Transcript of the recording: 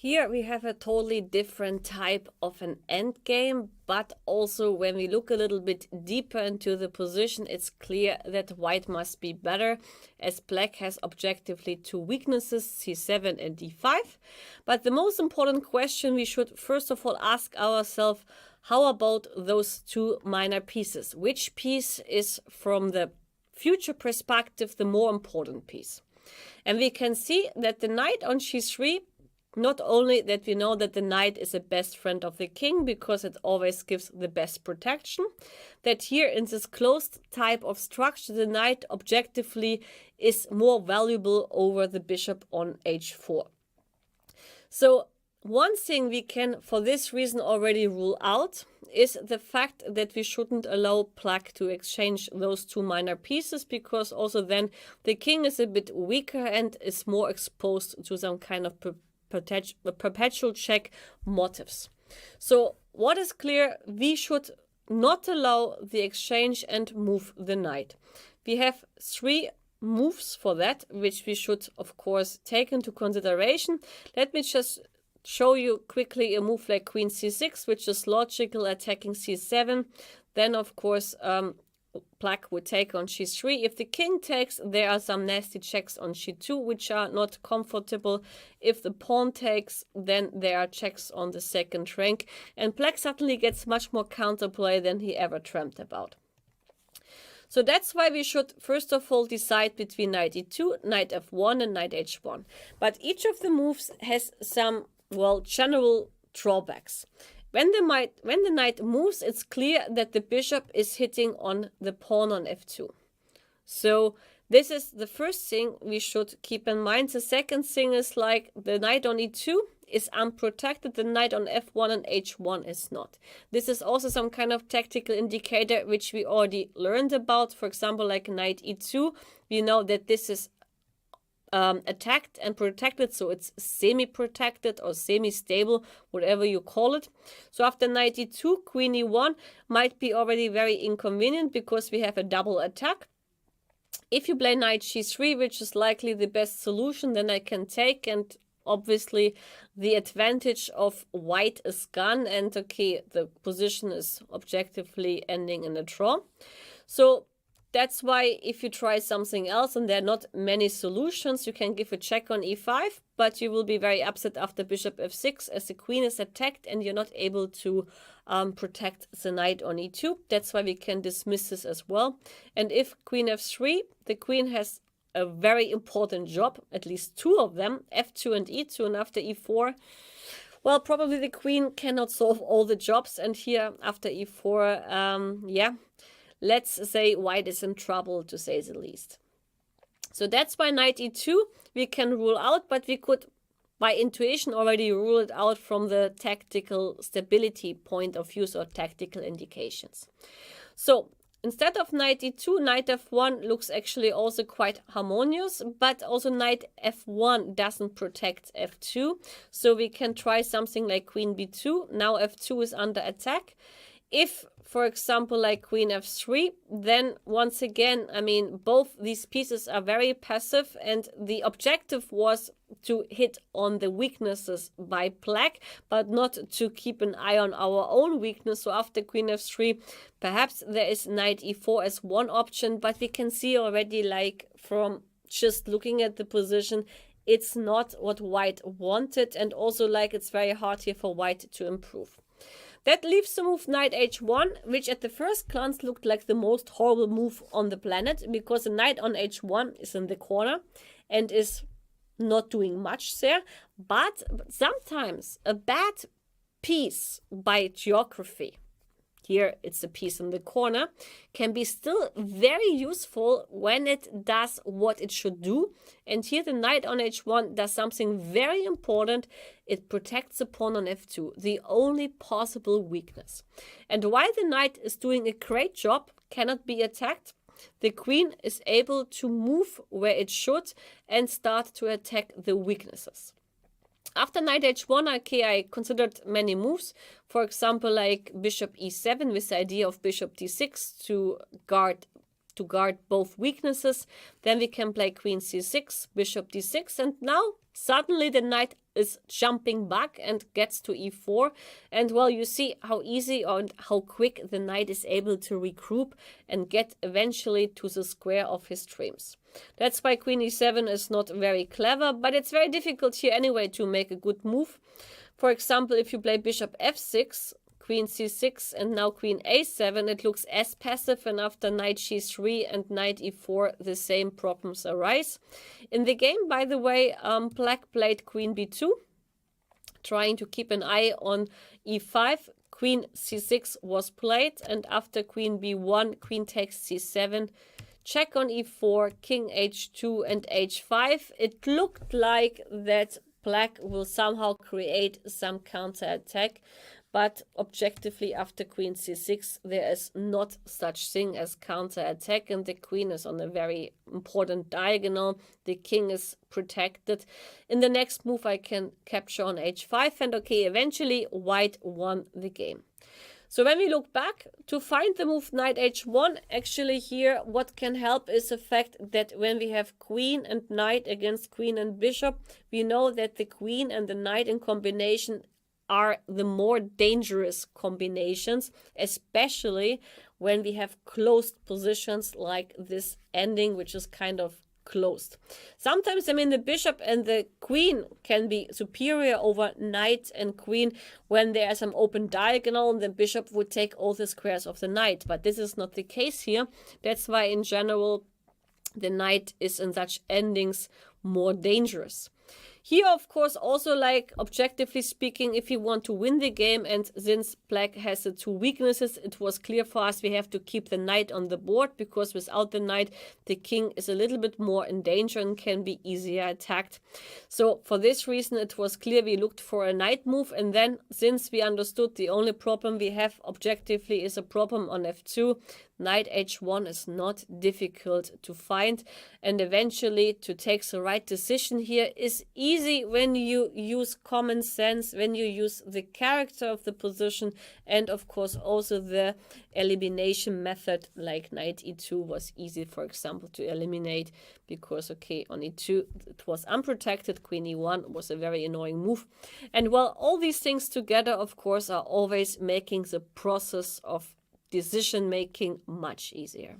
Here we have a totally different type of an endgame, but also when we look a little bit deeper into the position, it's clear that white must be better, as black has objectively two weaknesses, c7 and d5. But the most important question we should first of all ask ourselves, how about those two minor pieces? Which piece is from the future perspective the more important piece? And we can see that the knight on c3, not only that we know that the knight is the best friend of the king because it always gives the best protection, that here in this closed type of structure, the knight objectively is more valuable over the bishop on h4. So one thing we can for this reason already rule out is the fact that we shouldn't allow black to exchange those two minor pieces, because also then the king is a bit weaker and is more exposed to some kind of perpetual check motives. So what is clear, we should not allow the exchange and move the knight. We have three moves for that, which we should of course take into consideration. Let me just show you quickly a move like queen c6, which is logical, attacking c7. Then of course black would take on c3. If the king takes, there are some nasty checks on c2 which are not comfortable. If the pawn takes, then there are checks on the second rank, and black suddenly gets much more counterplay than he ever dreamt about. So that's why we should first of all decide between knight e2, knight f1 and knight h1. But each of the moves has some, well, general drawbacks. When the knight moves, it's clear that the bishop is hitting on the pawn on f2. So this is the first thing we should keep in mind. The second thing is like the knight on e2 is unprotected, the knight on f1 and h1 is not. This is also some kind of tactical indicator which we already learned about. For example, like knight e2, we know that this is attacked and protected, so it's semi-protected or semi-stable, whatever you call it. So after knight e2, queen e1 might be already very inconvenient because we have a double attack. If you play knight g3, which is likely the best solution, then I can take, and obviously the advantage of white is gone, and okay, the position is objectively ending in a draw. So that's why if you try something else, and there are not many solutions, you can give a check on e5, but you will be very upset after bishop f6 as the queen is attacked and you're not able to protect the knight on e2. That's why we can dismiss this as well. And if queen f3, the queen has a very important job, at least two of them, f2 and e2, and after e4, well, probably the queen cannot solve all the jobs, and here after e4, yeah, let's say white is in trouble, to say the least. So that's why knight e2 we can rule out, but we could by intuition already rule it out from the tactical stability point of view or tactical indications. So instead of knight e2, knight f1 looks actually also quite harmonious, but also knight f1 doesn't protect f2. So we can try something like queen b2. Now f2 is under attack. If, for example, like queen f3, then once again, I mean, both these pieces are very passive, and the objective was to hit on the weaknesses by black, but not to keep an eye on our own weakness. So after queen f3, perhaps there is knight e4 as one option, but we can see already, like from just looking at the position, it's not what white wanted, and also like it's very hard here for white to improve. That leaves the move knight h1, which at the first glance looked like the most horrible move on the planet, because the knight on h1 is in the corner and is not doing much there. But sometimes a bad piece by geography, here it's a piece in the corner, can be still very useful when it does what it should do. And here the knight on h1 does something very important. It protects the pawn on f2, the only possible weakness. And while the knight is doing a great job, cannot be attacked, the queen is able to move where it should and start to attack the weaknesses. After knight h1, okay, I considered many moves. For example, like bishop e7 with the idea of bishop d6 to guard to guard both weaknesses. Then we can play queen c6, bishop d6, and now suddenly the knight is jumping back and gets to e4. And well, you see how easy and how quick the knight is able to regroup and get eventually to the square of his dreams. That's why queen e7 is not very clever, but it's very difficult here anyway to make a good move. For example, if you play bishop f6, queen c6, and now queen a7, it looks as passive, and after knight g3 and knight e4, the same problems arise. In the game, by the way, black played queen b2, trying to keep an eye on e5. Queen c6 was played, and after queen b1, queen takes c7, check on e4, king h2, and h5. It looked like that black will somehow create some counterattack, but objectively after queen c6 there is not such thing as counterattack, and the queen is on a very important diagonal. The king is protected. In the next move I can capture on h5, and okay, eventually white won the game. So when we look back to find the move knight h1, actually here what can help is the fact that when we have queen and knight against queen and bishop, we know that the queen and the knight in combination are the more dangerous combinations, especially when we have closed positions like this ending, which is kind of closed. Sometimes, I mean, the bishop and the queen can be superior over knight and queen when there are some open diagonal and the bishop would take all the squares of the knight, but this is not the case here. That's why in general the knight is in such endings more dangerous. Here, of course, also, like, objectively speaking, if you want to win the game, and since black has the two weaknesses, it was clear for us we have to keep the knight on the board, because without the knight, the king is a little bit more in danger and can be easier attacked. So for this reason, it was clear we looked for a knight move, and then, since we understood the only problem we have objectively is a problem on f2, knight h1 is not difficult to find, and eventually to take the right decision here is easy when you use common sense, when you use the character of the position, and of course also the elimination method, like knight e2 was easy, for example, to eliminate, because okay, on e2 it was unprotected, queen e1 was a very annoying move. And well, all these things together, of course, are always making the process of decision making much easier.